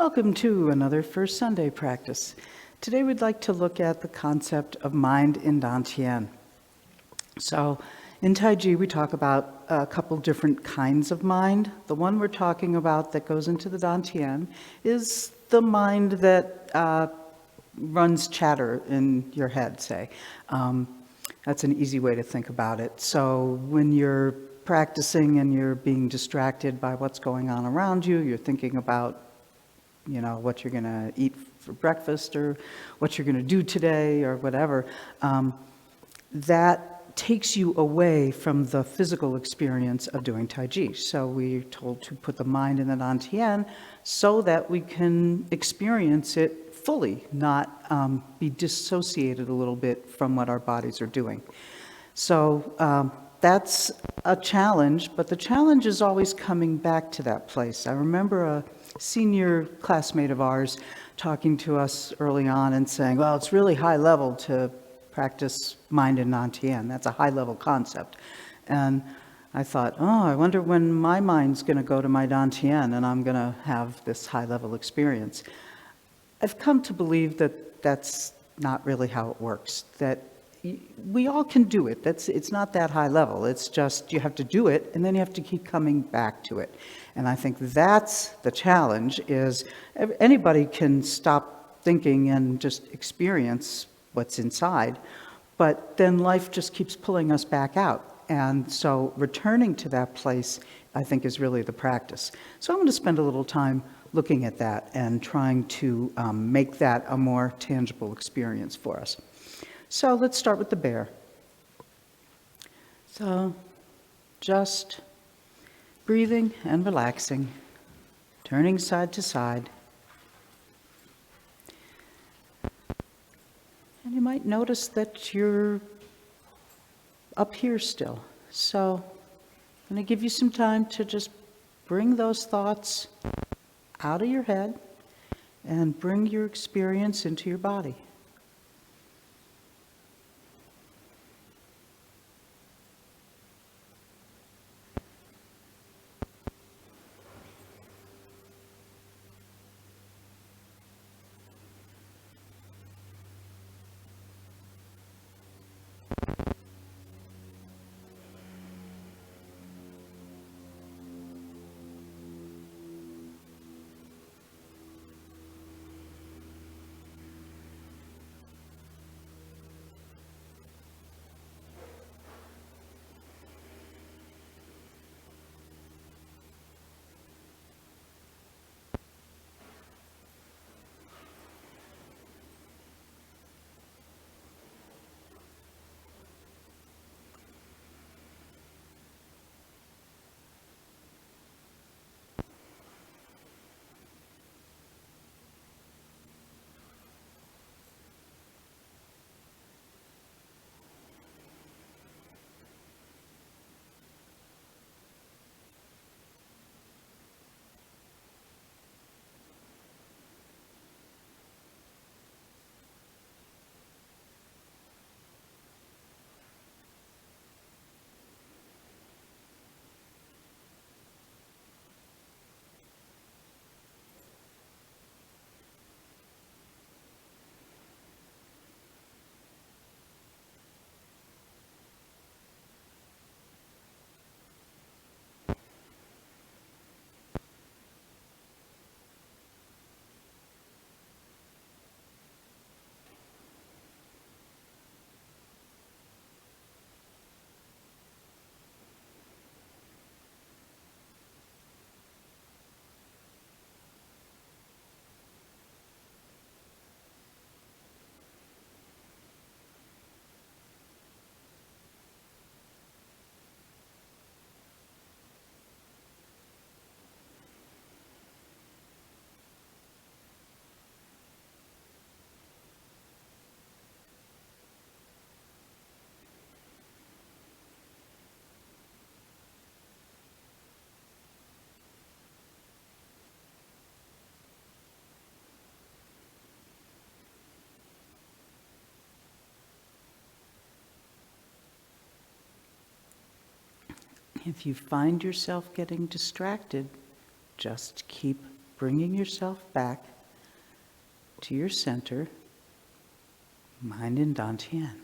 Welcome to another First Sunday practice. Today we'd like to look at the concept of mind in Dantian. So in Tai Chi we talk about a couple different kinds of mind. The one we're talking about that goes into the Dantian is the mind that runs chatter in your head, say. That's an easy way to think about it. So when you're practicing and you're being distracted by what's going on around you, you're thinking about what you're going to eat for breakfast or what you're going to do today or whatever, that takes you away from the physical experience of doing Tai Chi. So we're told to put the mind in the Dantian so that we can experience it fully, not be dissociated a little bit from what our bodies are doing. So that's a challenge, but the challenge is always coming back to that place. I remember a senior classmate of ours talking to us early on and saying, well, it's really high level to practice mind in Dantian. That's a high level concept. And I thought, I wonder when my mind's going to go to my Dantian and I'm going to have this high level experience. I've come to believe that that's not really how it works, that we all can do it. It's not that high level. It's just you have to do it, and then you have to keep coming back to it. And I think that's the challenge, is anybody can stop thinking and just experience what's inside, but then life just keeps pulling us back out. And so returning to that place, I think, is really the practice. So I'm going to spend a little time looking at that and trying to make that a more tangible experience for us. So let's start with the bear. So just breathing and relaxing, turning side to side. And you might notice that you're up here still. So I'm going to give you some time to just bring those thoughts out of your head and bring your experience into your body. If you find yourself getting distracted, just keep bringing yourself back to your center, mind in Dantian.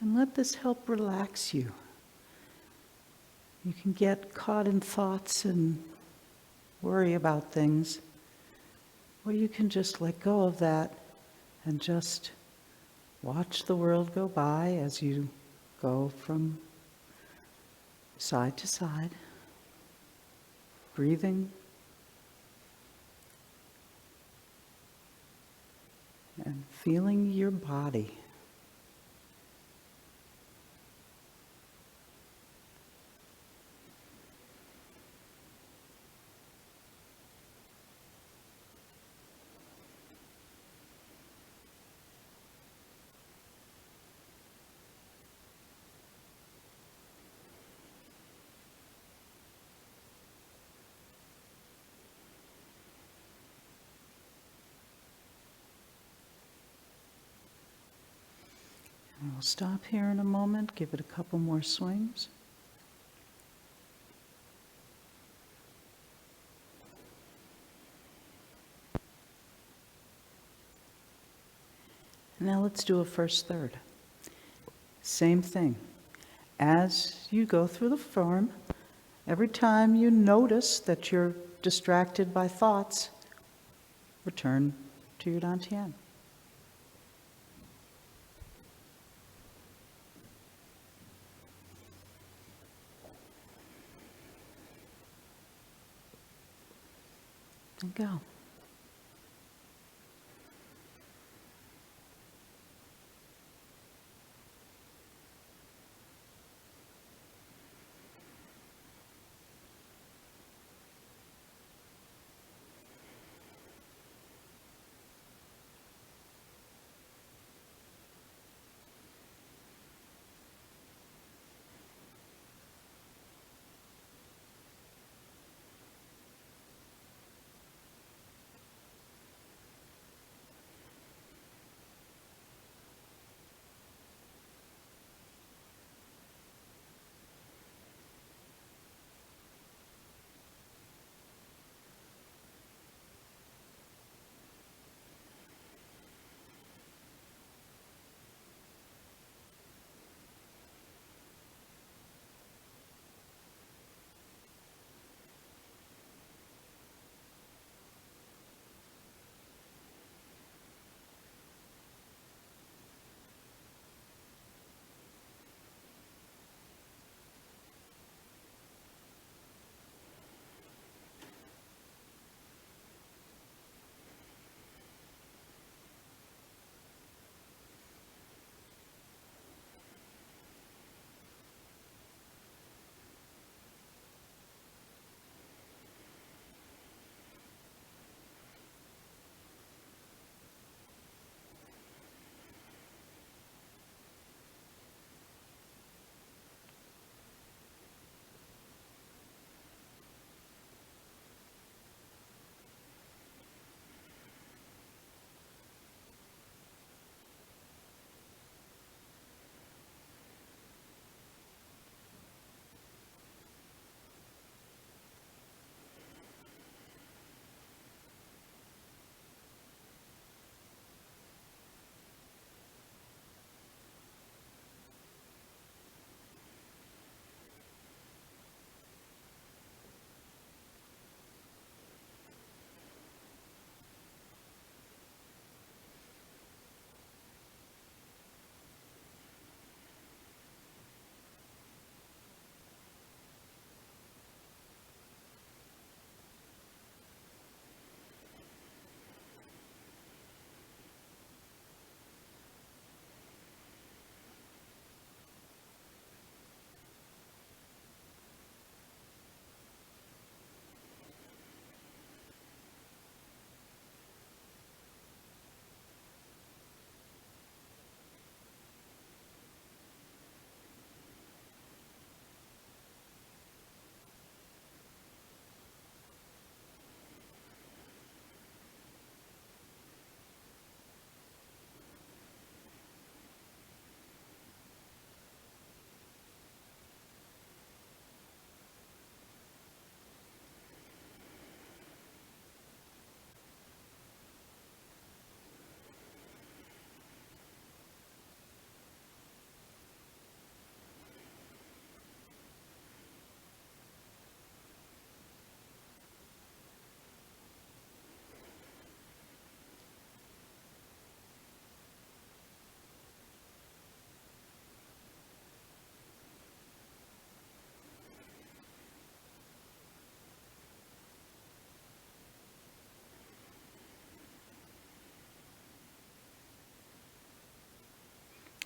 And let this help relax you. You can get caught in thoughts and worry about things, or you can just let go of that and just watch the world go by as you go from side to side, breathing and feeling your body. And we'll stop here in a moment, give it a couple more swings. Now let's do a first third. Same thing. As you go through the form, every time you notice that you're distracted by thoughts, return to your Dantian. And go.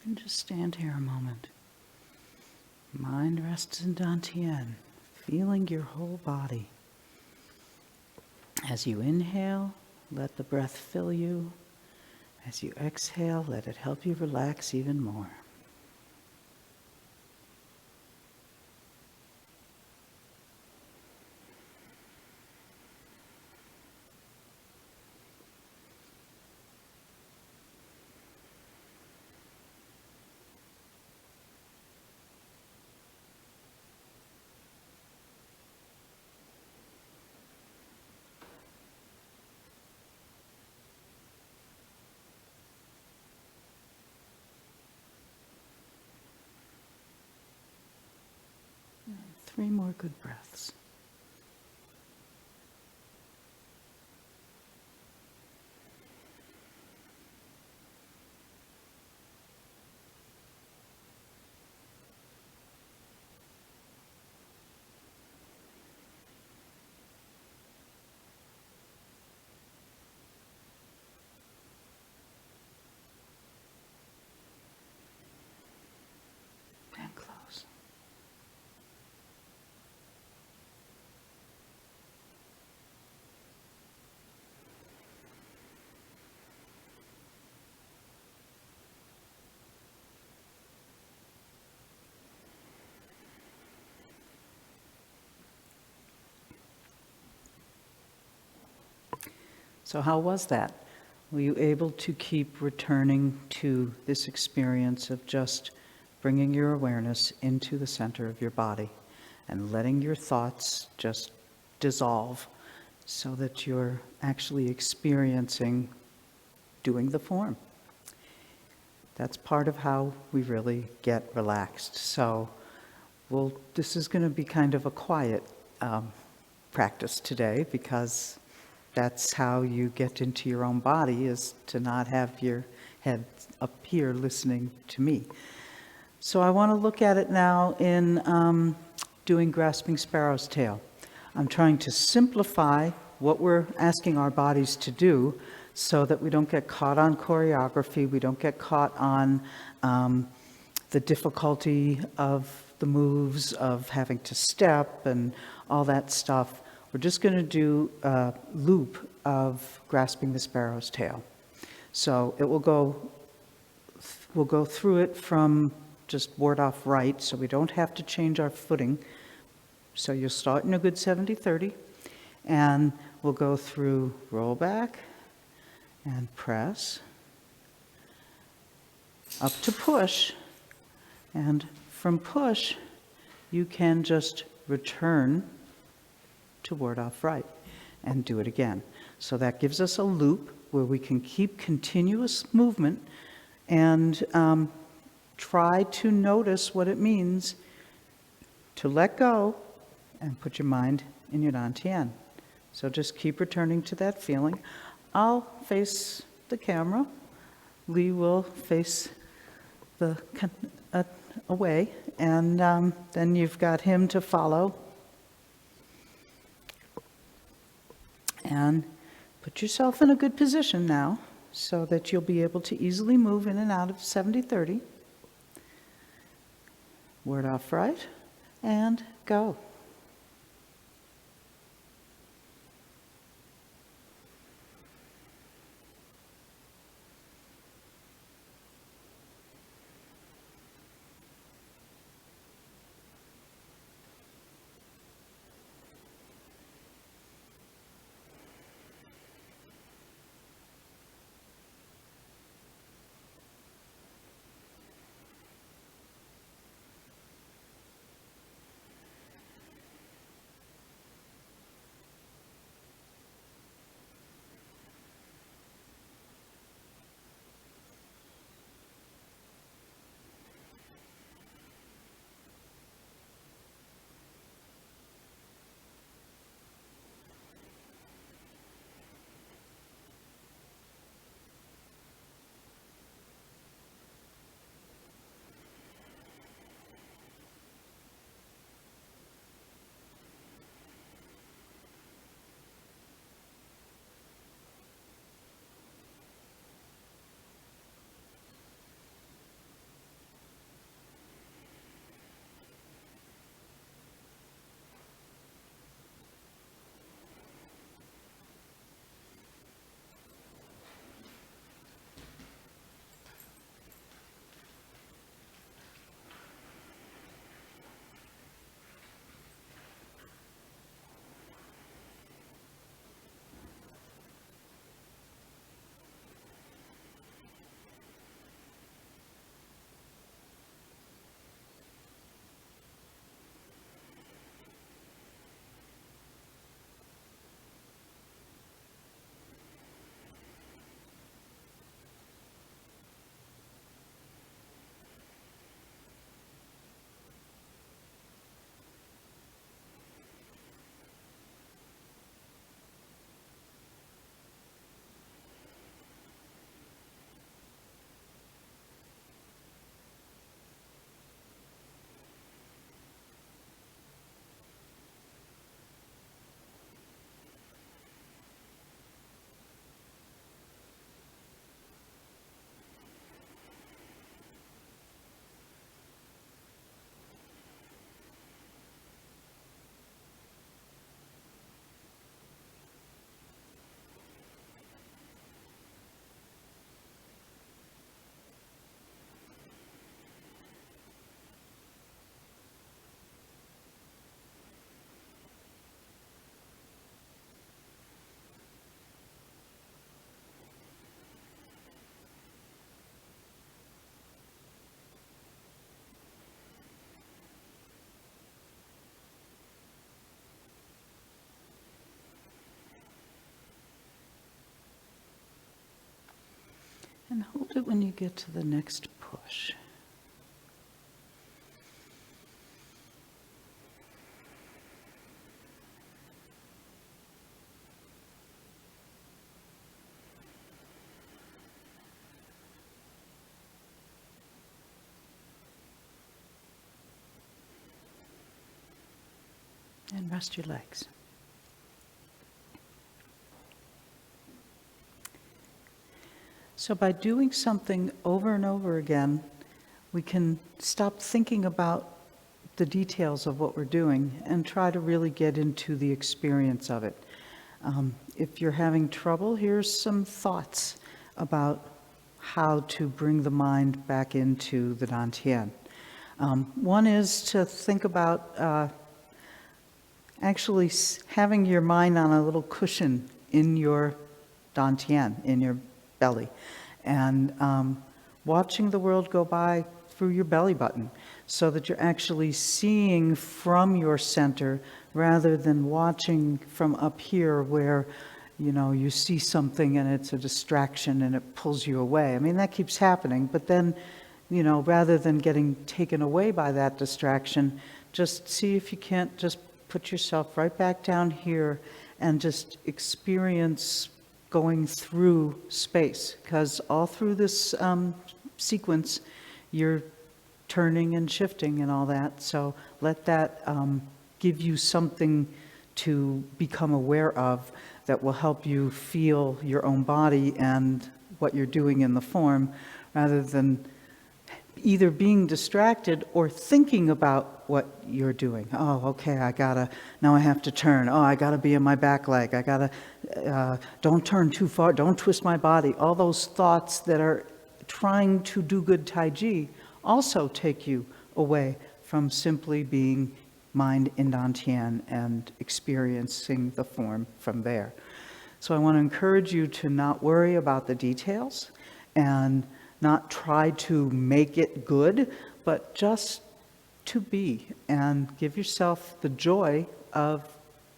And just stand here a moment. Mind rests in Dantian, feeling your whole body. As you inhale, let the breath fill you. As you exhale, let it help you relax even more. Three more good breaths. And close. So how was that? Were you able to keep returning to this experience of just bringing your awareness into the center of your body and letting your thoughts just dissolve so that you're actually experiencing doing the form? That's part of how we really get relaxed. So this is going to be kind of a quiet practice today, because that's how you get into your own body, is to not have your head up here listening to me. So I want to look at it now in doing Grasping Sparrow's Tail. I'm trying to simplify what we're asking our bodies to do so that we don't get caught on choreography, we don't get caught on the difficulty of the moves, of having to step and all that stuff. We're just going to do a loop of Grasping the Sparrow's Tail. So we'll go through it from just ward off right, so we don't have to change our footing. So you'll start in a good 70-30, and we'll go through roll back and press, up to push, and from push, you can just return to ward off right and do it again. So that gives us a loop where we can keep continuous movement and try to notice what it means to let go and put your mind in your Dantian. So just keep returning to that feeling. I'll face the camera. Lee will face the away, and then you've got him to follow. And put yourself in a good position now so that you'll be able to easily move in and out of 70-30. Word off right, and go. And hold it when you get to the next push. And rest your legs. So by doing something over and over again, we can stop thinking about the details of what we're doing and try to really get into the experience of it. If you're having trouble, here's some thoughts about how to bring the mind back into the Dantian. One is to think about actually having your mind on a little cushion in your Dantian, in your belly, and watching the world go by through your belly button so that you're actually seeing from your center rather than watching from up here where you see something and it's a distraction and it pulls you away. I mean, that keeps happening, but then rather than getting taken away by that distraction, just see if you can't just put yourself right back down here and just experience going through space, because all through this sequence you're turning and shifting and all that, so let that give you something to become aware of that will help you feel your own body and what you're doing in the form, rather than either being distracted or thinking about what you're doing. Oh, okay, now I have to turn. Oh, I gotta be in my back leg. I gotta, don't turn too far, don't twist my body. All those thoughts that are trying to do good Tai Chi also take you away from simply being mind in Dantian and experiencing the form from there. So I want to encourage you to not worry about the details and not try to make it good, but just to be and give yourself the joy of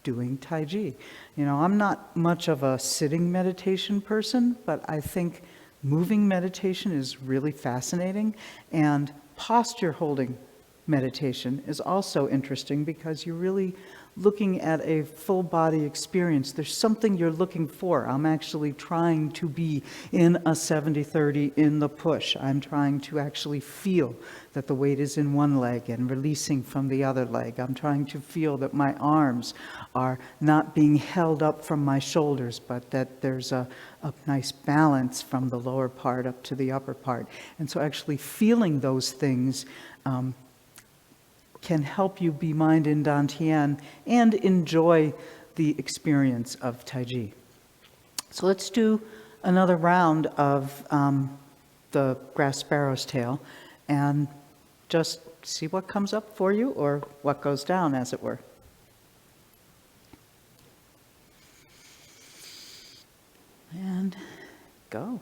doing Tai Chi. I'm not much of a sitting meditation person, but I think moving meditation is really fascinating, and posture holding meditation is also interesting because you're really looking at a full body experience. There's something you're looking for. I'm actually trying to be in a 70-30 in the push. I'm trying to actually feel that the weight is in one leg and releasing from the other leg. I'm trying to feel that my arms are not being held up from my shoulders, but that there's a nice balance from the lower part up to the upper part. And so actually feeling those things can help you be mind in Dantian and enjoy the experience of Tai Chi. So let's do another round of the grass sparrow's tail and just see what comes up for you or what goes down, as it were. And go.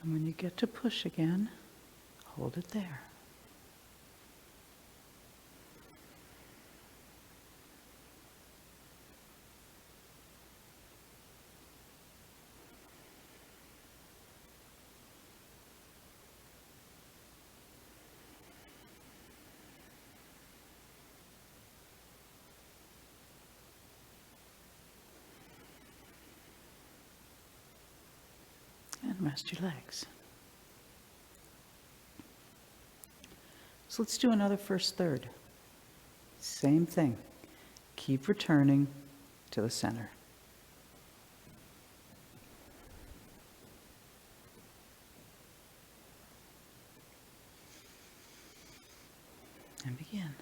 And when you get to push again, hold it there. And rest your legs. So let's do another first third. Same thing. Keep returning to the center. And begin.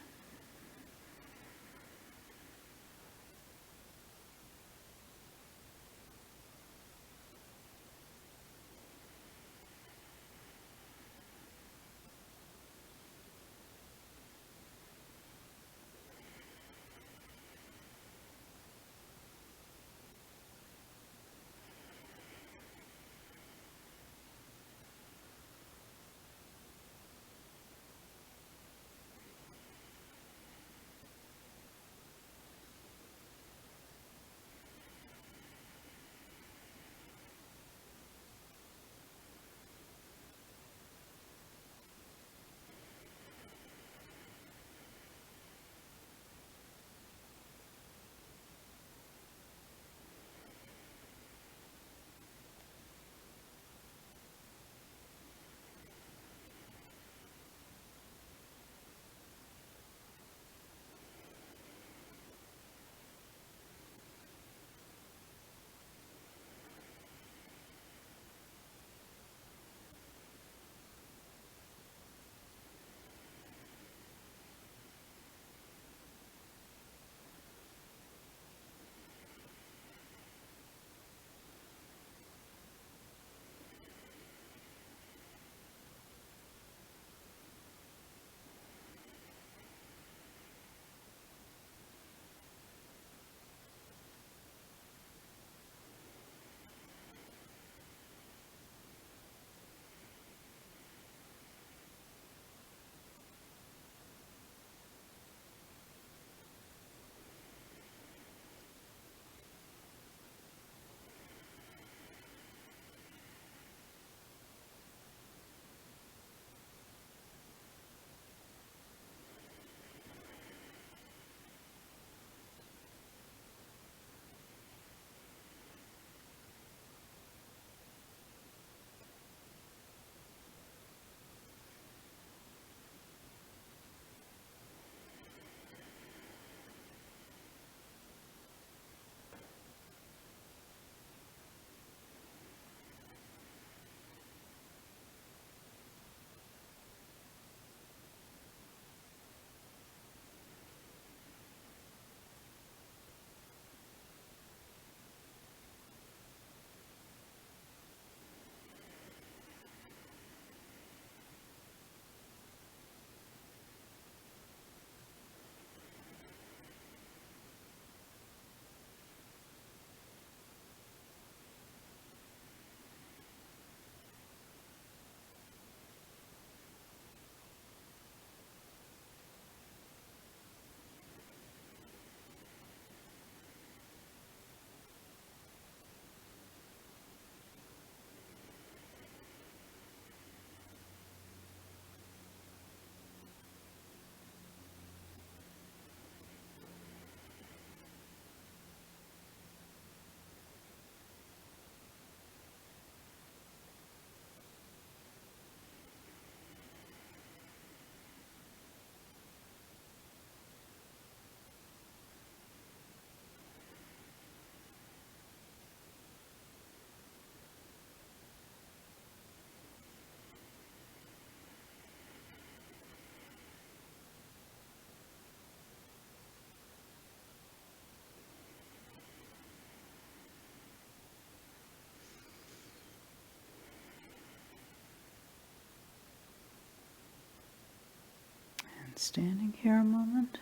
Standing here a moment.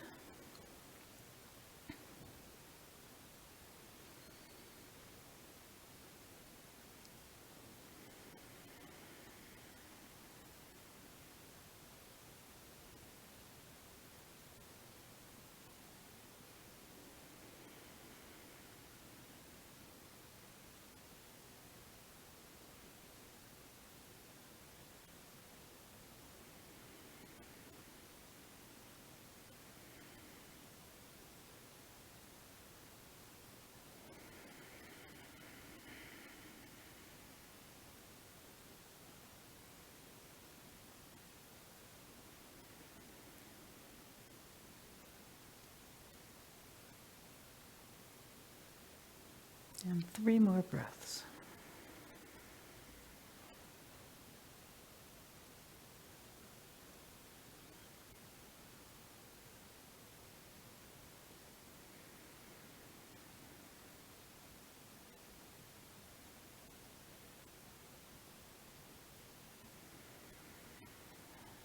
And 3 more breaths.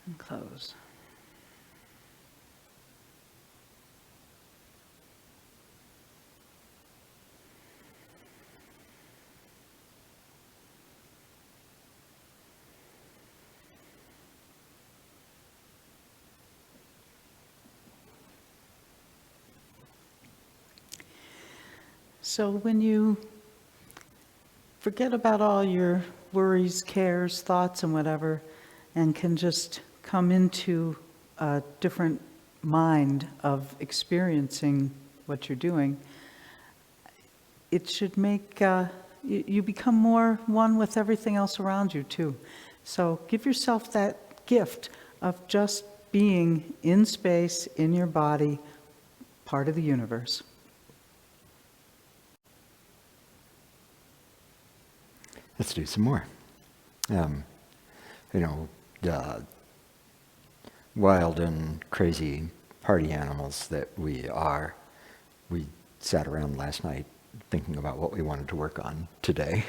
And close. So when you forget about all your worries, cares, thoughts, and whatever, and can just come into a different mind of experiencing what you're doing, it should make you become more one with everything else around you too. So give yourself that gift of just being in space, in your body, part of the universe. Let's do some more. Wild and crazy party animals that we are, we sat around last night thinking about what we wanted to work on today.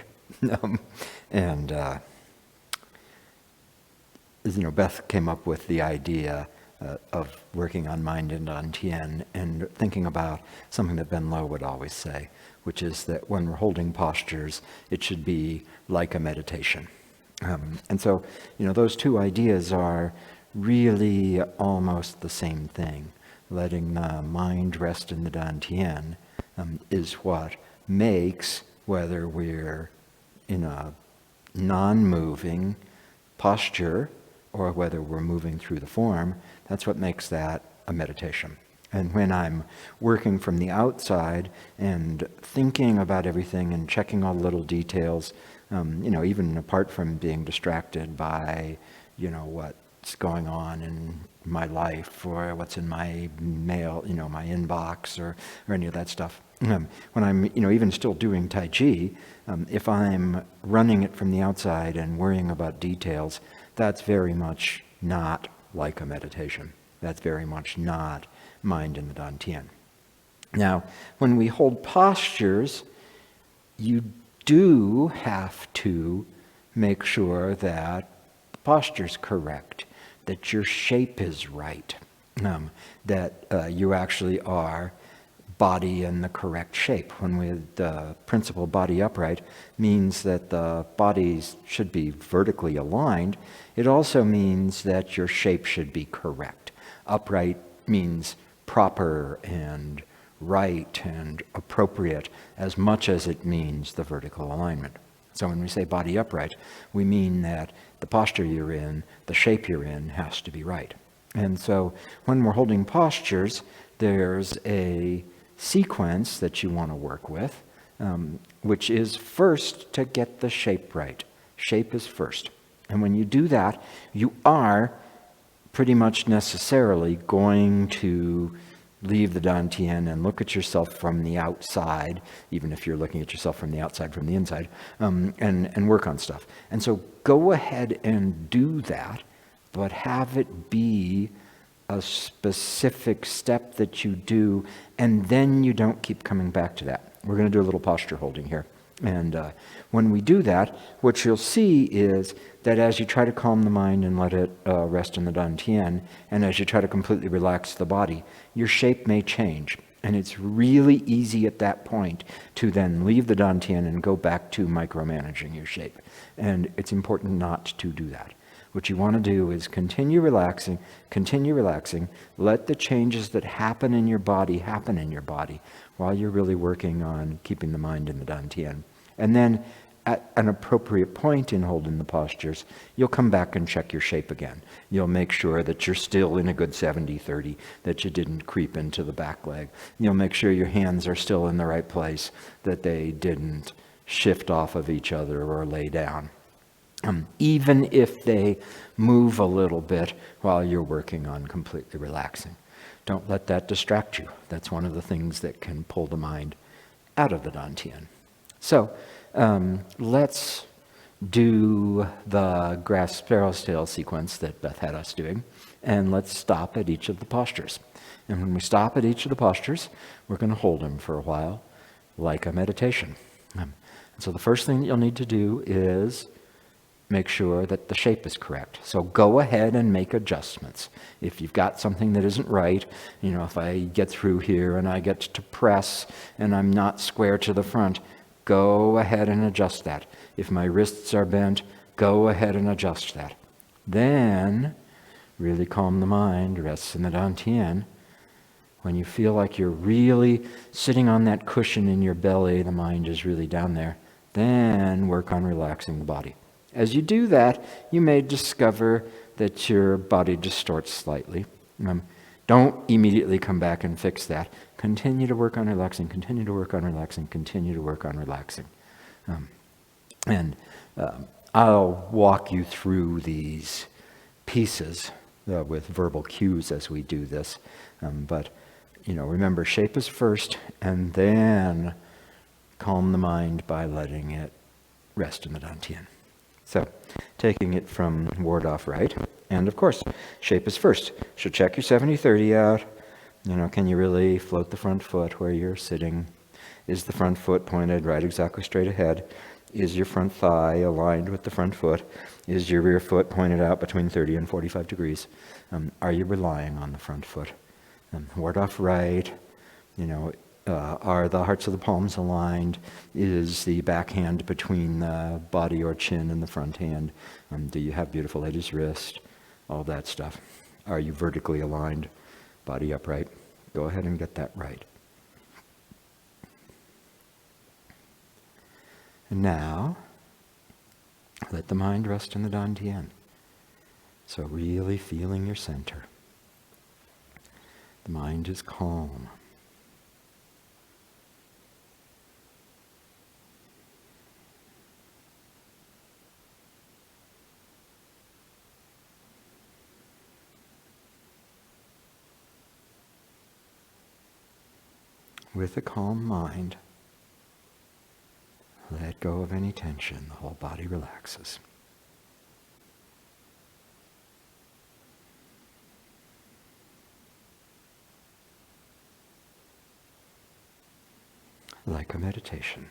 Beth came up with the idea of working on mind and Dantian and thinking about something that Ben Lowe would always say, which is that when we're holding postures, it should be like a meditation. And so, those two ideas are really almost the same thing. Letting the mind rest in the Dantian is what makes, whether we're in a non-moving posture or whether we're moving through the form, that's what makes that a meditation. And when I'm working from the outside and thinking about everything and checking all the little details, even apart from being distracted by, what's going on in my life or what's in my mail, my inbox or any of that stuff. When I'm, even still doing Tai Chi, if I'm running it from the outside and worrying about details, that's very much not like a meditation. That's very much not mind in the Dantian. Now, when we hold postures, you do have to make sure that the posture's correct, that your shape is right, that you actually are body in the correct shape. When the principle body upright means that the bodies should be vertically aligned, it also means that your shape should be correct. Upright means proper and right and appropriate as much as it means the vertical alignment. So when we say body upright, we mean that the posture you're in, the shape you're in, has to be right. And so when we're holding postures, there's a sequence that you want to work with, which is first to get the shape right. Shape is first. And when you do that, you are pretty much necessarily going to leave the Dantian and look at yourself from the outside, even if you're looking at yourself from the outside, from the inside, and work on stuff. And so go ahead and do that, but have it be a specific step that you do, and then you don't keep coming back to that. We're going to do a little posture holding here. And when we do that, what you'll see is that as you try to calm the mind and let it rest in the Dantian, and as you try to completely relax the body, your shape may change. And it's really easy at that point to then leave the Dantian and go back to micromanaging your shape. And it's important not to do that. What you want to do is continue relaxing, let the changes that happen in your body while you're really working on keeping the mind in the Dantian. And then at an appropriate point in holding the postures, you'll come back and check your shape again. You'll make sure that you're still in a good 70-30, that you didn't creep into the back leg. You'll make sure your hands are still in the right place, that they didn't shift off of each other or lay down. Even if they move a little bit while you're working on completely relaxing. Don't let that distract you. That's one of the things that can pull the mind out of the Dantian. So let's do the grass sparrow's tail sequence that Beth had us doing, and let's stop at each of the postures. And when we stop at each of the postures, we're going to hold them for a while, like a meditation. And so the first thing that you'll need to do is make sure that the shape is correct. So go ahead and make adjustments. If you've got something that isn't right, if I get through here and I get to press and I'm not square to the front, go ahead and adjust that. If my wrists are bent, go ahead and adjust that. Then, really calm the mind, rest in the Dantian. When you feel like you're really sitting on that cushion in your belly, the mind is really down there, then work on relaxing the body. As you do that, you may discover that your body distorts slightly. Don't immediately come back and fix that. Continue to work on relaxing, continue to work on relaxing, continue to work on relaxing. I'll walk you through these pieces with verbal cues as we do this. But remember, shape is first, and then calm the mind by letting it rest in the Dantian. So, taking it from ward off right, and of course, shape is first. So check your 70-30 out. Can you really float the front foot where you're sitting? Is the front foot pointed right exactly straight ahead? Is your front thigh aligned with the front foot? Is your rear foot pointed out between 30 and 45 degrees? Are you relying on the front foot? Ward off right, are the hearts of the palms aligned? Is the back hand between the body or chin and the front hand? Do you have beautiful lady's wrist? All that stuff. Are you vertically aligned? Body upright? Go ahead and get that right. And now, let the mind rest in the Dantian. So really feeling your center. The mind is calm. With a calm mind, let go of any tension. The whole body relaxes. Like a meditation.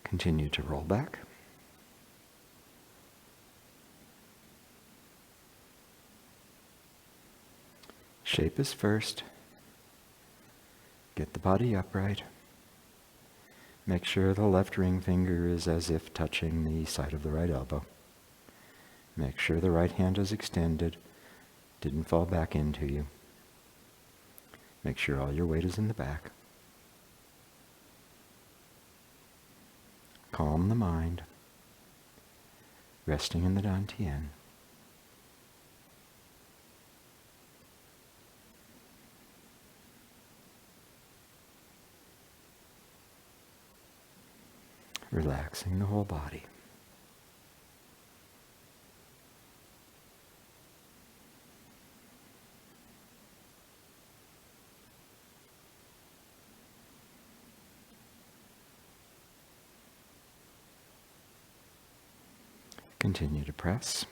Continue to roll back. Shape is first. Get the body upright. Make sure the left ring finger is as if touching the side of the right elbow. Make sure the right hand is extended, didn't fall back into you. Make sure all your weight is in the back. Calm the mind, resting in the Dantian. Relaxing the whole body. Continue to press.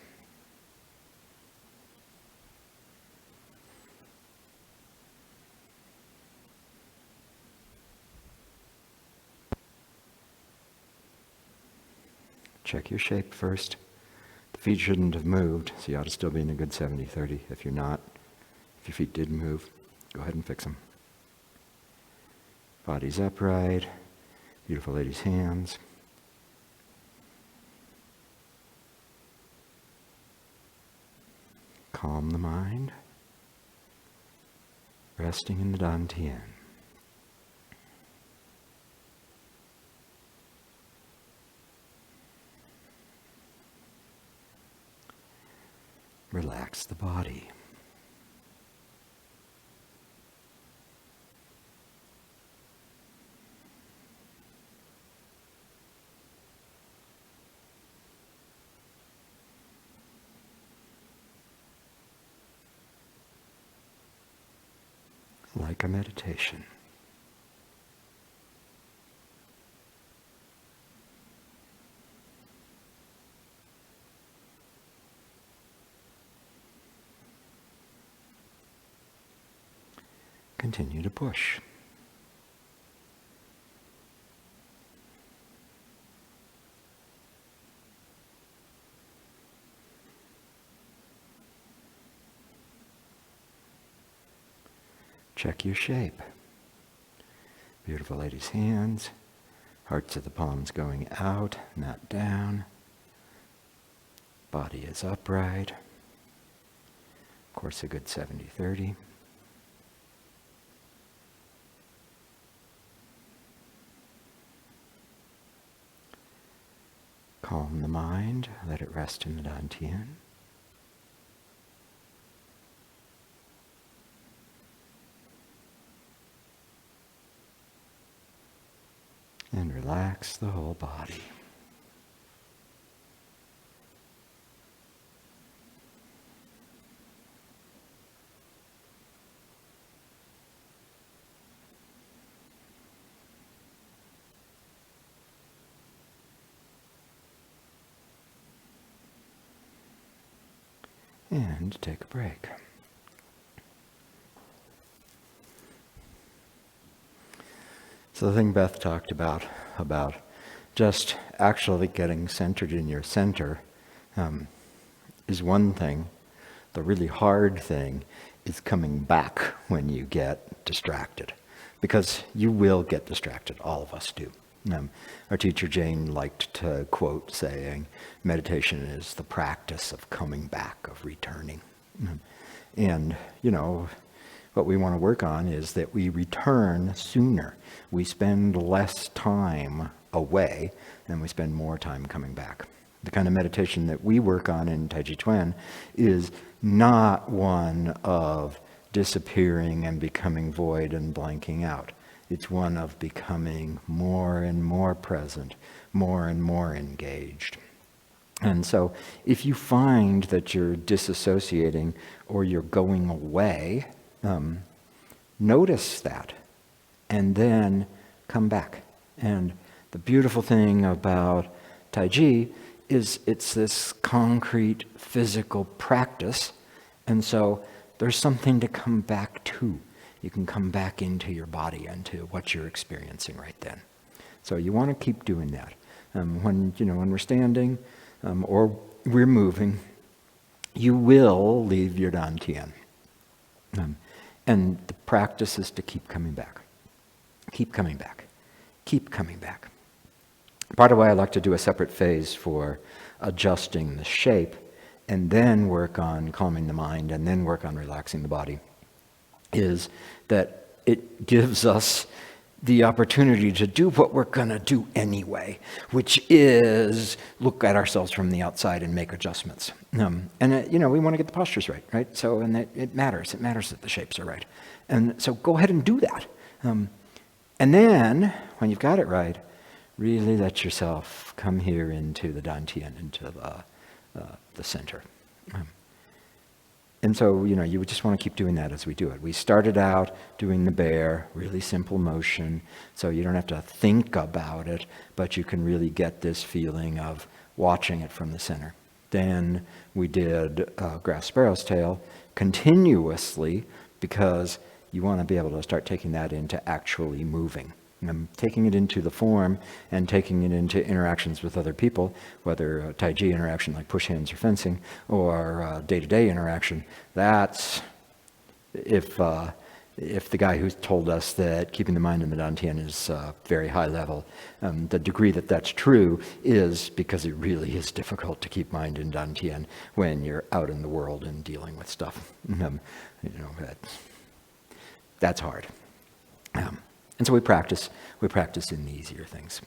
Check your shape first. The feet shouldn't have moved, so you ought to still be in a good 70-30. If you're not, if your feet did move, go ahead and fix them. Body's upright. Beautiful lady's hands. Calm the mind. Resting in the Dantian. Relax the body. like a meditation. Continue to push. Check your shape. Beautiful lady's hands, hearts of the palms going out, not down. Body is upright. Of course, a good 70-30. Calm the mind, let it rest in the Dantian. And relax the whole body. And take a break. So the thing Beth talked about just actually getting centered in your center is one thing. The really hard thing is coming back when you get distracted. Because you will get distracted, all of us do. Our teacher Jane liked to quote saying, meditation is the practice of coming back, of returning. And, what we want to work on is that we return sooner. We spend less time away and we spend more time coming back. The kind of meditation that we work on in Tai Chi Chuan is not one of disappearing and becoming void and blanking out. It's one of becoming more and more present, more and more engaged. And so if you find that you're disassociating or you're going away, notice that and then come back. And the beautiful thing about Tai Chi is it's this concrete physical practice. And so there's something to come back to. You can come back into your body and to what you're experiencing right then. So you want to keep doing that. When we're standing or we're moving, you will leave your Dantian. And the practice is to keep coming back. Keep coming back. Keep coming back. Part of why I like to do a separate phase for adjusting the shape and then work on calming the mind and then work on relaxing the body is that it gives us the opportunity to do what we're going to do anyway, which is look at ourselves from the outside and make adjustments. We want to get the postures right? So, and it matters. It matters that the shapes are right. And so go ahead and do that. And then, when you've got it right, really let yourself come here into the Dantian, into the center. And so, you would just want to keep doing that as we do it. We started out doing the bear, really simple motion, so you don't have to think about it, but you can really get this feeling of watching it from the center. Then we did grass sparrow's tail continuously because you want to be able to start taking that into actually moving. Taking it into the form and taking it into interactions with other people, whether Tai Chi interaction like push hands or fencing, or day-to-day interaction. That's if the guy who's told us that keeping the mind in the Dantian is very high level, the degree that that's true is because it really is difficult to keep mind in Dantian when you're out in the world and dealing with stuff. That's hard. And so we practice in the easier things.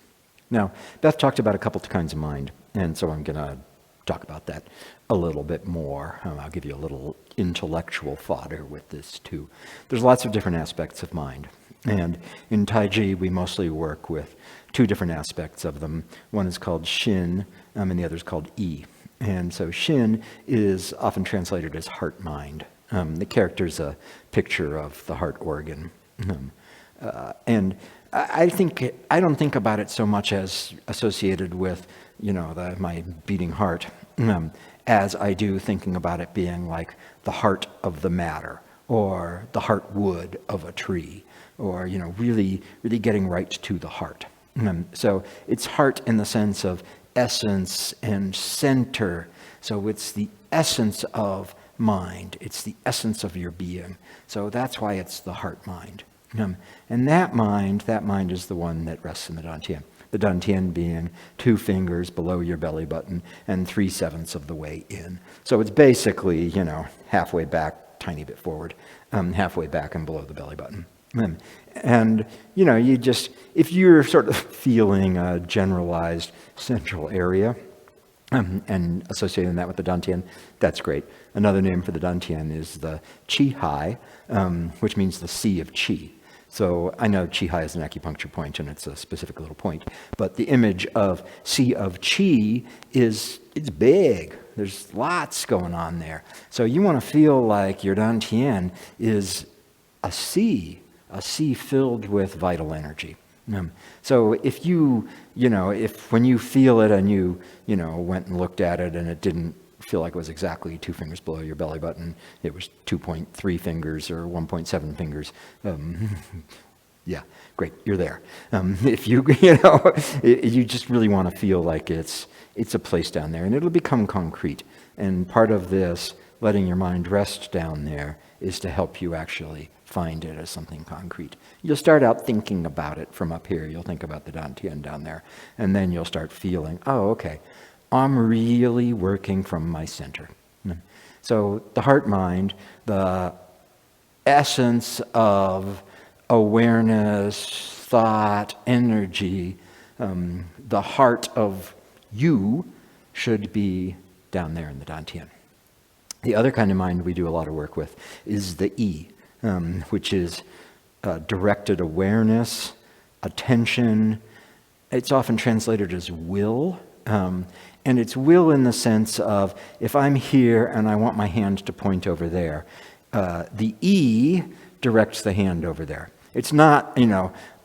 Now, Beth talked about a couple of kinds of mind, and so I'm going to talk about that a little bit more. I'll give you a little intellectual fodder with this too. There's lots of different aspects of mind, and in Tai Chi we mostly work with two different aspects of them. One is called Shin, and the other is called Yi. And so Shin is often translated as heart-mind. The character's a picture of the heart organ. And I don't think about it so much as associated with, my beating heart, as I do thinking about it being like the heart of the matter, or the heartwood of a tree, or, really, really getting right to the heart. So it's heart in the sense of essence and center. So it's the essence of mind. It's the essence of your being. So that's why it's the heart mind. And that mind is the one that rests in the Dantian. The Dantian being 2 fingers below your belly button and 3/7 of the way in. So it's basically, halfway back, tiny bit forward, halfway back and below the belly button. And, if you're sort of feeling a generalized central area, and associating that with the Dantian, that's great. Another name for the Dantian is the Chi-hai, which means the sea of Chi. So I know Chi-hai is an acupuncture point, and it's a specific little point, but the image of sea of Chi it's big. There's lots going on there. So you want to feel like your Dantian is a sea filled with vital energy. So if if when you feel it and you went and looked at it and it didn't feel like it was exactly 2 fingers below your belly button, it was 2.3 fingers or 1.7 fingers, yeah, great, you're there. If you just really want to feel like it's a place down there, and it'll become concrete. And part of this, letting your mind rest down there, is to help you actually find it as something concrete. You'll start out thinking about it from up here. You'll think about the Dantian down there. And then you'll start feeling, oh, okay, I'm really working from my center. So the heart-mind, the essence of awareness, thought, energy, the heart of you should be down there in the Dantian. The other kind of mind we do a lot of work with is the E, which is directed awareness, attention. It's often translated as will. And it's will in the sense of, if I'm here and I want my hand to point over there, the E directs the hand over there. It's not,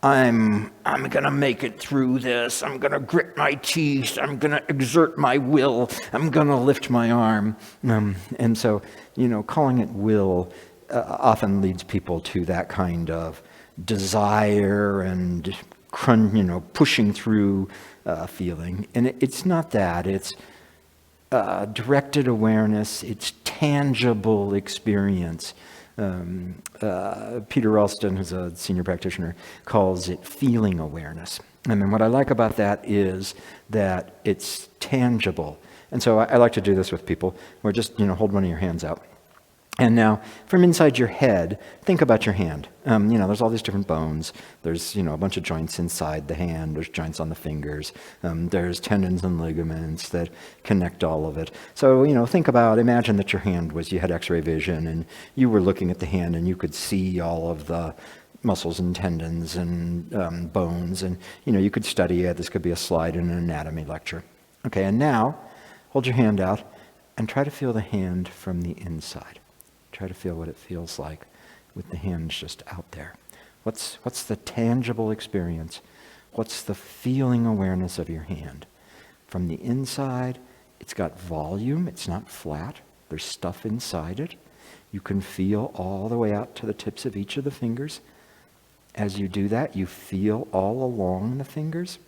I'm going to make it through this. I'm going to grit my teeth. I'm going to exert my will. I'm going to lift my arm. And so, calling it will often leads people to that kind of desire and pushing through feeling. And it's not that. It's directed awareness. It's tangible experience. Peter Ralston, who's a senior practitioner, calls it feeling awareness. And what I like about that is that it's tangible. And so I like to do this with people, where just, hold one of your hands out. And now, from inside your head, think about your hand. There's all these different bones. There's, a bunch of joints inside the hand. There's joints on the fingers. There's tendons and ligaments that connect all of it. So, imagine that your hand you had x-ray vision, and you were looking at the hand, and you could see all of the muscles and tendons and bones. And, you could study it. This could be a slide in an anatomy lecture. Okay, and now, hold your hand out and try to feel the hand from the inside. Try to feel what it feels like with the hands just out there. What's the tangible experience? What's the feeling awareness of your hand? From the inside, it's got volume. It's not flat. There's stuff inside it. You can feel all the way out to the tips of each of the fingers. As you do that, you feel all along the fingers.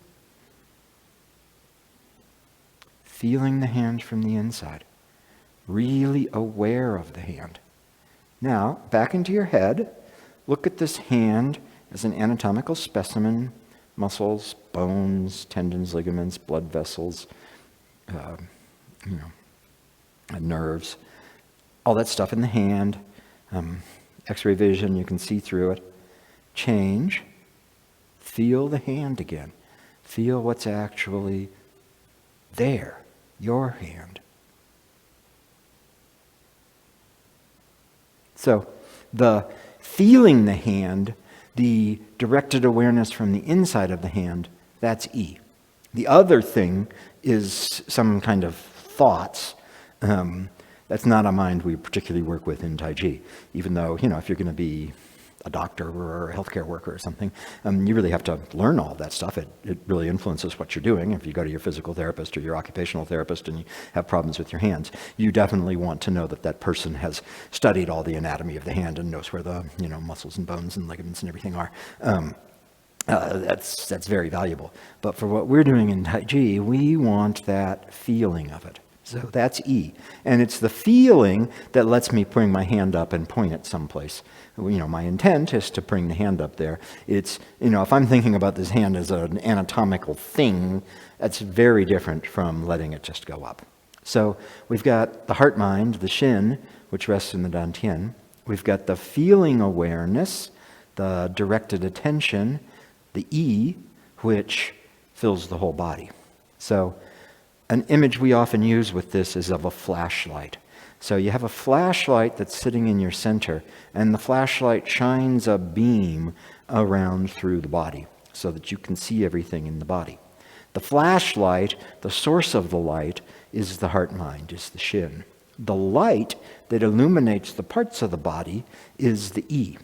Feeling the hand from the inside. Really aware of the hand. Now, back into your head, look at this hand as an anatomical specimen, muscles, bones, tendons, ligaments, blood vessels, nerves, all that stuff in the hand, x-ray vision, you can see through it. Change, feel the hand again. Feel what's actually there, your hand. So the feeling the hand, the directed awareness from the inside of the hand, that's E. The other thing is some kind of thoughts, that's not a mind we particularly work with in Tai Chi. Even though, if you're going to be a doctor or a healthcare worker or something, you really have to learn all that stuff. It really influences what you're doing. If you go to your physical therapist or your occupational therapist and you have problems with your hands, you definitely want to know that that person has studied all the anatomy of the hand and knows where the muscles and bones and ligaments and everything are. That's very valuable. But for what we're doing in Tai Chi, we want that feeling of it. So that's E. And it's the feeling that lets me bring my hand up and point it someplace. My intent is to bring the hand up there. It's, if I'm thinking about this hand as an anatomical thing, that's very different from letting it just go up. So we've got the heart mind, the Shin, which rests in the Dantian. We've got the feeling awareness, the directed attention, the E, which fills the whole body. So an image we often use with this is of a flashlight. So you have a flashlight that's sitting in your center, and the flashlight shines a beam around through the body so that you can see everything in the body. The flashlight, the source of the light, is the heart mind, is the Shin. The light that illuminates the parts of the body is the E.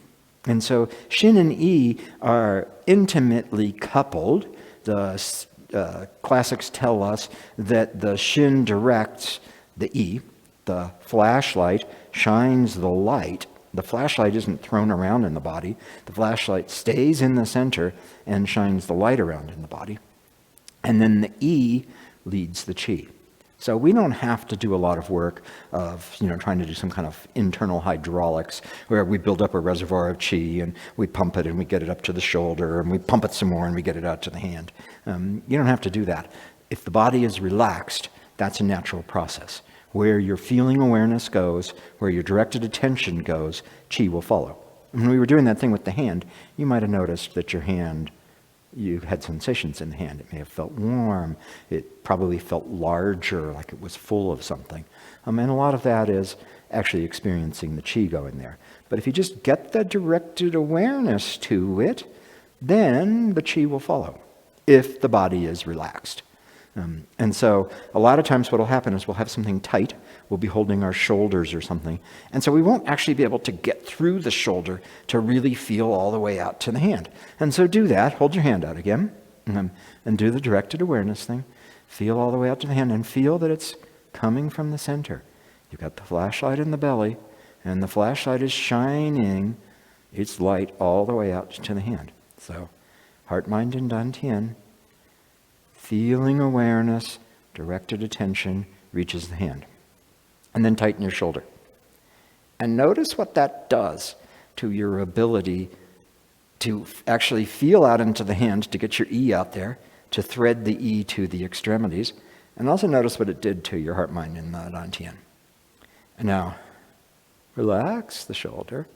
And so Shin and E are intimately coupled. The classics tell us that the Shin directs the E. The flashlight shines the light. The flashlight isn't thrown around in the body. The flashlight stays in the center and shines the light around in the body. And then the E leads the Qi. So we don't have to do a lot of work of, trying to do some kind of internal hydraulics where we build up a reservoir of Qi and we pump it and we get it up to the shoulder and we pump it some more and we get it out to the hand. You don't have to do that. If the body is relaxed, that's a natural process. Where your feeling awareness goes, where your directed attention goes, Qi will follow. When we were doing that thing with the hand, you might have noticed that your hand, you had sensations in the hand. It may have felt warm. It probably felt larger, like it was full of something. And a lot of that is actually experiencing the Qi going there. But if you just get the directed awareness to it, then the Qi will follow, if the body is relaxed. And so a lot of times what will happen is we'll have something tight. We'll be holding our shoulders or something. And so we won't actually be able to get through the shoulder to really feel all the way out to the hand. And so do that. Hold your hand out again. And do the directed awareness thing. Feel all the way out to the hand and feel that it's coming from the center. You've got the flashlight in the belly, and the flashlight is shining its light all the way out to the hand. So heart, mind, and Dantian. Feeling awareness, directed attention, reaches the hand. And then tighten your shoulder. And notice what that does to your ability to actually feel out into the hand, to get your E out there, to thread the E to the extremities. And also notice what it did to your heart, mind, and the Dantian. And now, relax the shoulder.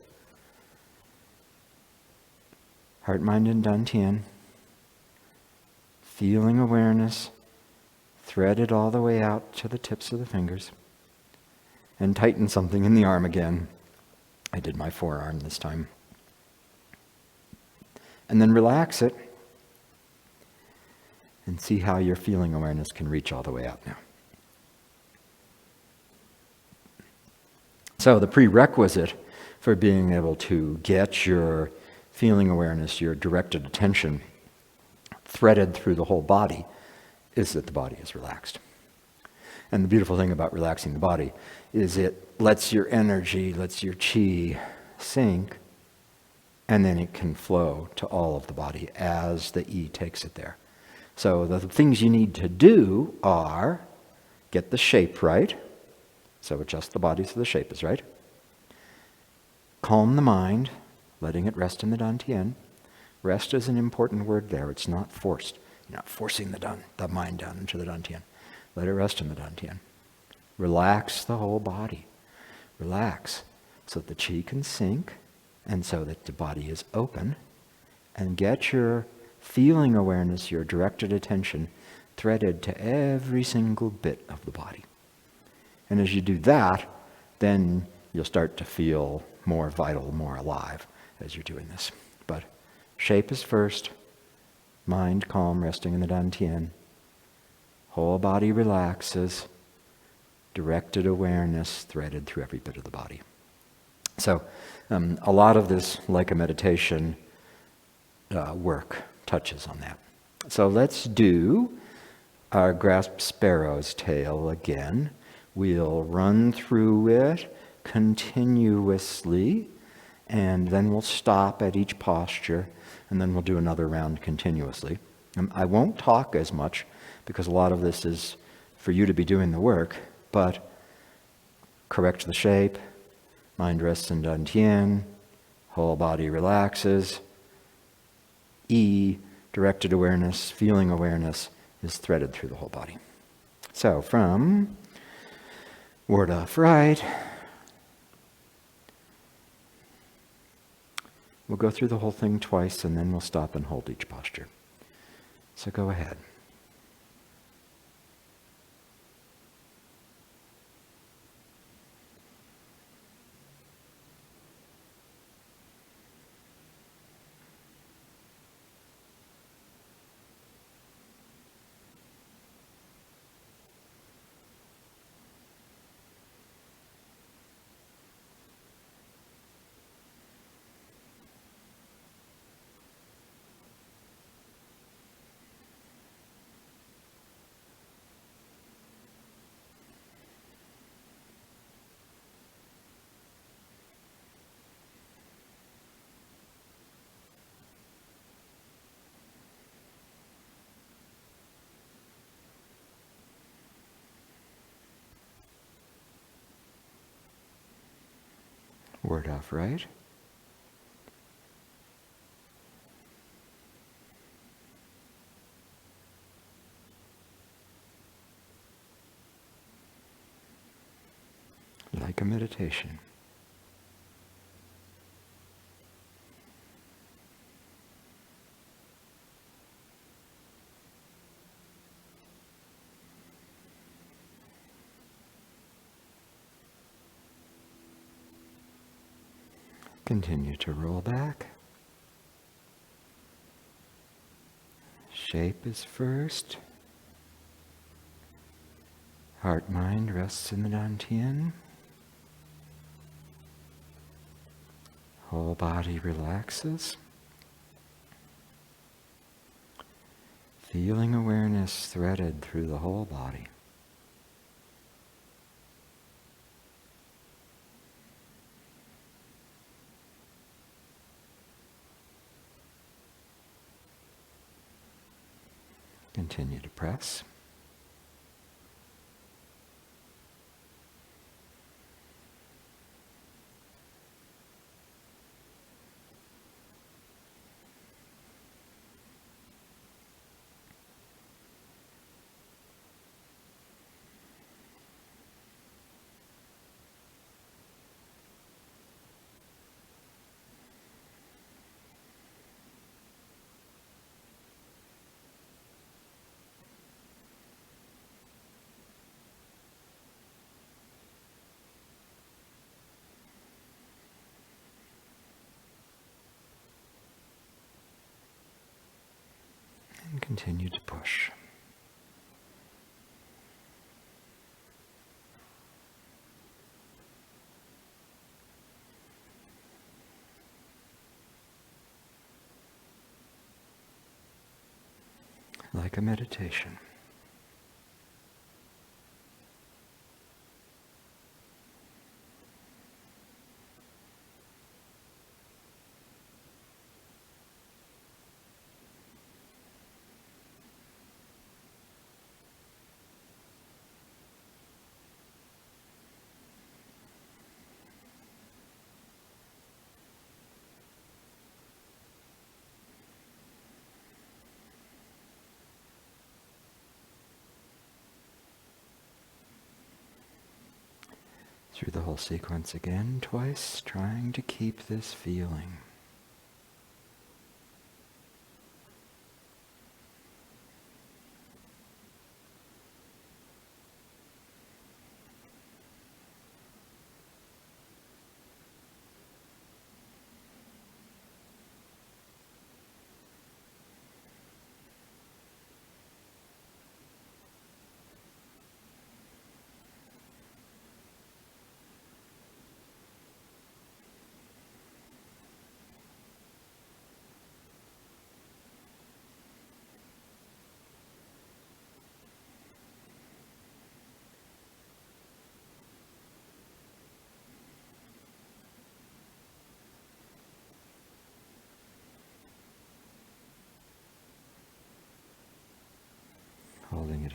Heart, mind, and Dantian. Feeling awareness, thread it all the way out to the tips of the fingers, and tighten something in the arm again. I did my forearm this time. And then relax it, and see how your feeling awareness can reach all the way out now. So the prerequisite for being able to get your feeling awareness, your directed attention, threaded through the whole body, is that the body is relaxed. And the beautiful thing about relaxing the body is it lets your energy, lets your Qi sink, and then it can flow to all of the body as the E takes it there. So the things you need to do are get the shape right. So adjust the body so the shape is right. Calm the mind, letting it rest in the Dantian. Rest is an important word there. It's not forced. You're not forcing the mind down into the Dantian. Let it rest in the Dantian. Relax the whole body. Relax so that the Qi can sink and so that the body is open. And get your feeling awareness, your directed attention, threaded to every single bit of the body. And as you do that, then you'll start to feel more vital, more alive as you're doing this. But shape is first, mind calm, resting in the Dantian. Whole body relaxes, directed awareness threaded through every bit of the body. So a lot of this, like a meditation work, touches on that. So let's do our grasp sparrow's tail again. We'll run through it continuously, and then we'll stop at each posture, and then we'll do another round continuously. I won't talk as much because a lot of this is for you to be doing the work, but correct the shape, mind rests in Dantian, whole body relaxes. E, directed awareness, feeling awareness, is threaded through the whole body. So from word off right, we'll go through the whole thing twice and then we'll stop and hold each posture. So go ahead. Word off right. Like a meditation. Continue to roll back. Shape is first. Heart-mind rests in the Dantian. Whole body relaxes. Feeling awareness threaded through the whole body. Continue to press. And continue to push. Like a meditation. Through the whole sequence again, twice, trying to keep this feeling.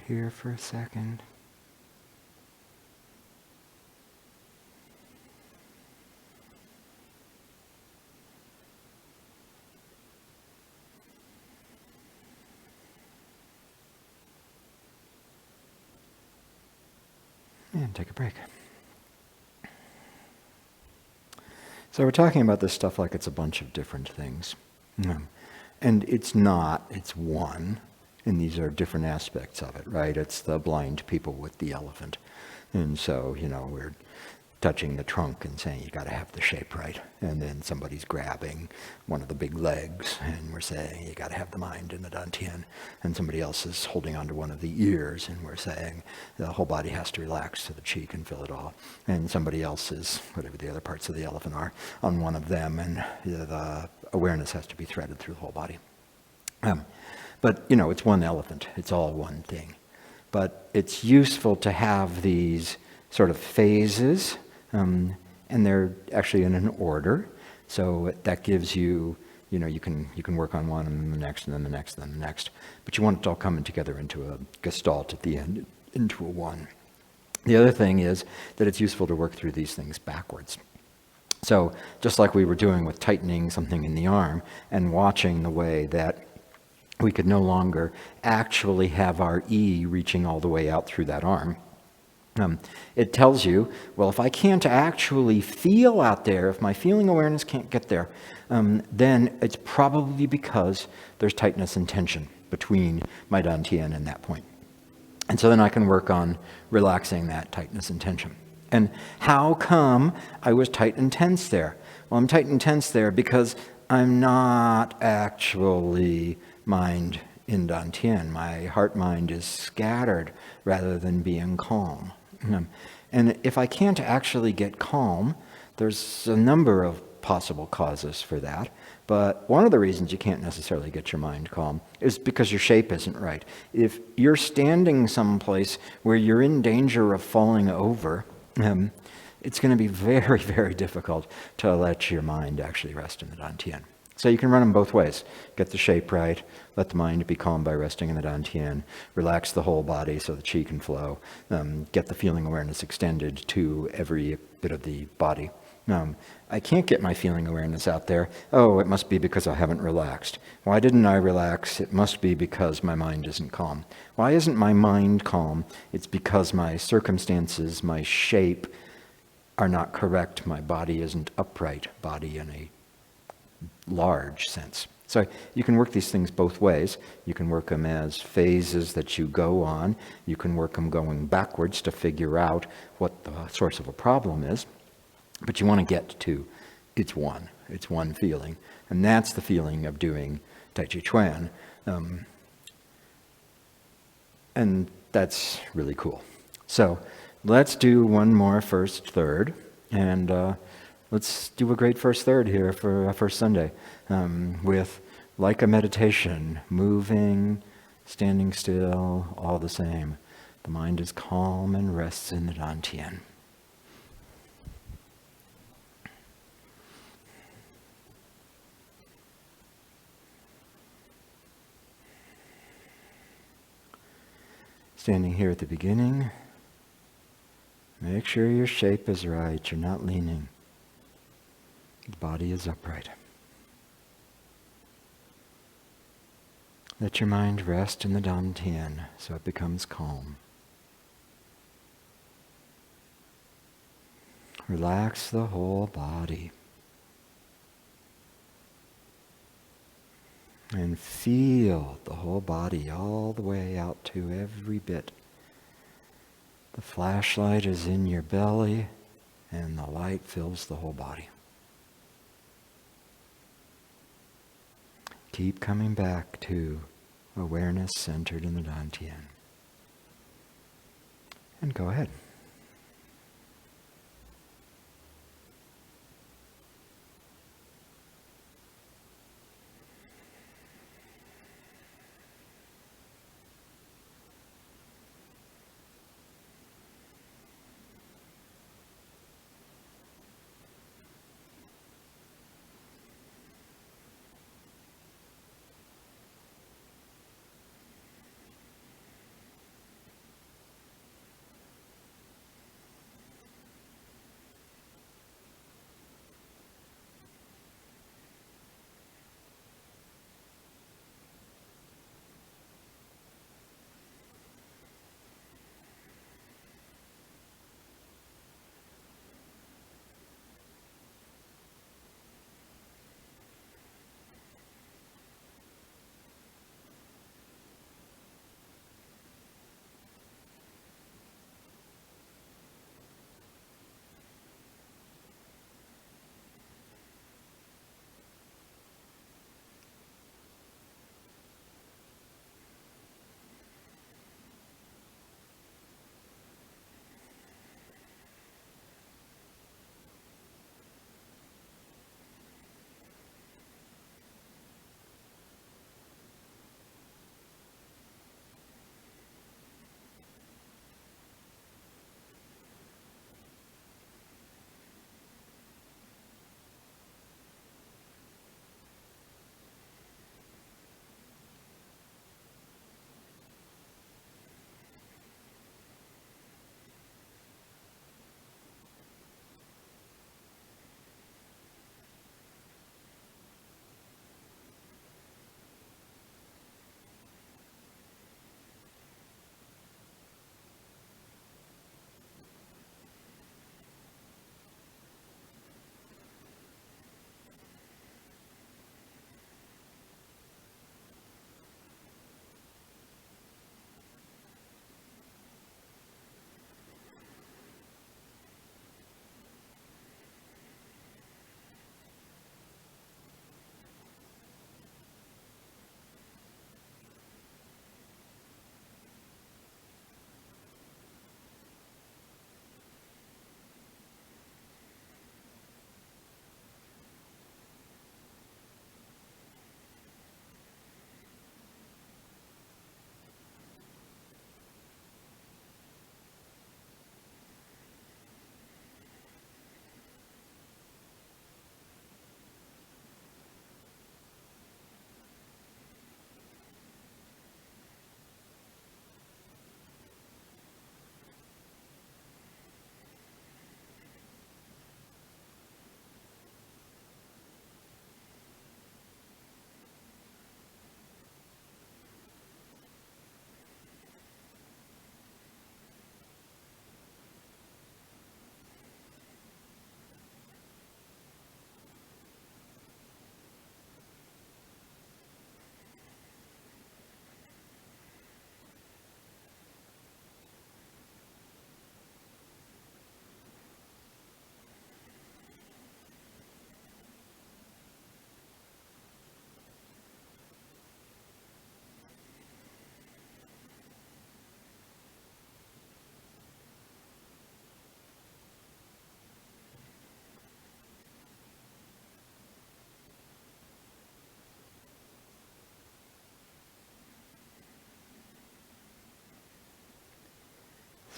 here for a second. And take a break. So we're talking about this stuff like it's a bunch of different things. And it's not, it's one. And these are different aspects of it, right? It's the blind people with the elephant. And so, we're touching the trunk and saying, you got to have the shape right. And then somebody's grabbing one of the big legs, and we're saying, you got to have the mind in the Dantian. And somebody else is holding onto one of the ears, and we're saying, the whole body has to relax to the cheek and feel it all. And somebody else is, whatever the other parts of the elephant are, on one of them, and the awareness has to be threaded through the whole body. But, it's one elephant. It's all one thing. But it's useful to have these sort of phases, and they're actually in an order. So that gives you, you can work on one and then the next and then the next and then the next. But you want it all coming together into a gestalt at the end, into a one. The other thing is that it's useful to work through these things backwards. So just like we were doing with tightening something in the arm and watching the way that we could no longer actually have our E reaching all the way out through that arm. It tells you, well, if I can't actually feel out there, if my feeling awareness can't get there, then it's probably because there's tightness and tension between my Dantian and that point. And so then I can work on relaxing that tightness and tension. And how come I was tight and tense there? Well, I'm tight and tense there because I'm not actually mind in Dantian. My heart-mind is scattered rather than being calm. And if I can't actually get calm, there's a number of possible causes for that. But one of the reasons you can't necessarily get your mind calm is because your shape isn't right. If you're standing someplace where you're in danger of falling over, it's going to be very, very difficult to let your mind actually rest in the Dantian. So you can run them both ways. Get the shape right, let the mind be calm by resting in the Dantian, relax the whole body so the chi can flow, get the feeling awareness extended to every bit of the body. I can't get my feeling awareness out there. Oh, it must be because I haven't relaxed. Why didn't I relax? It must be because my mind isn't calm. Why isn't my mind calm? It's because my circumstances, my shape are not correct. My body isn't upright, body in a large sense. So you can work these things both ways. You can work them as phases that you go on. You can work them going backwards to figure out what the source of a problem is. But you want to get to it's one feeling. And that's the feeling of doing Tai Chi Chuan. And that's really cool. So let's do one more first third. And let's do a great first third here for first Sunday with like a meditation, moving, standing still, all the same. The mind is calm and rests in the Dantian. Standing here at the beginning, make sure your shape is right, you're not leaning. The body is upright. Let your mind rest in the Dantian so it becomes calm. Relax the whole body. And feel the whole body all the way out to every bit. The flashlight is in your belly and the light fills the whole body. Keep coming back to awareness centered in the Dantian. And go ahead.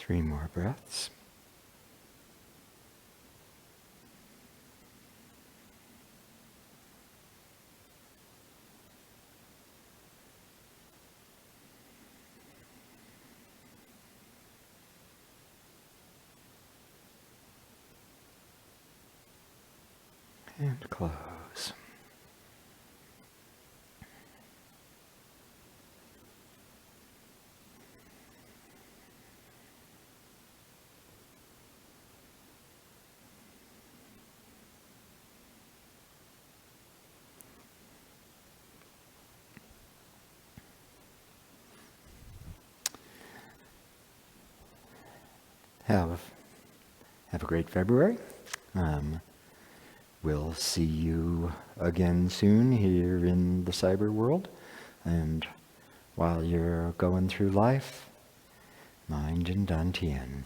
3 more breaths. And close. Have a great February. We'll see you again soon here in the cyber world. And while you're going through life, mind in Dantian.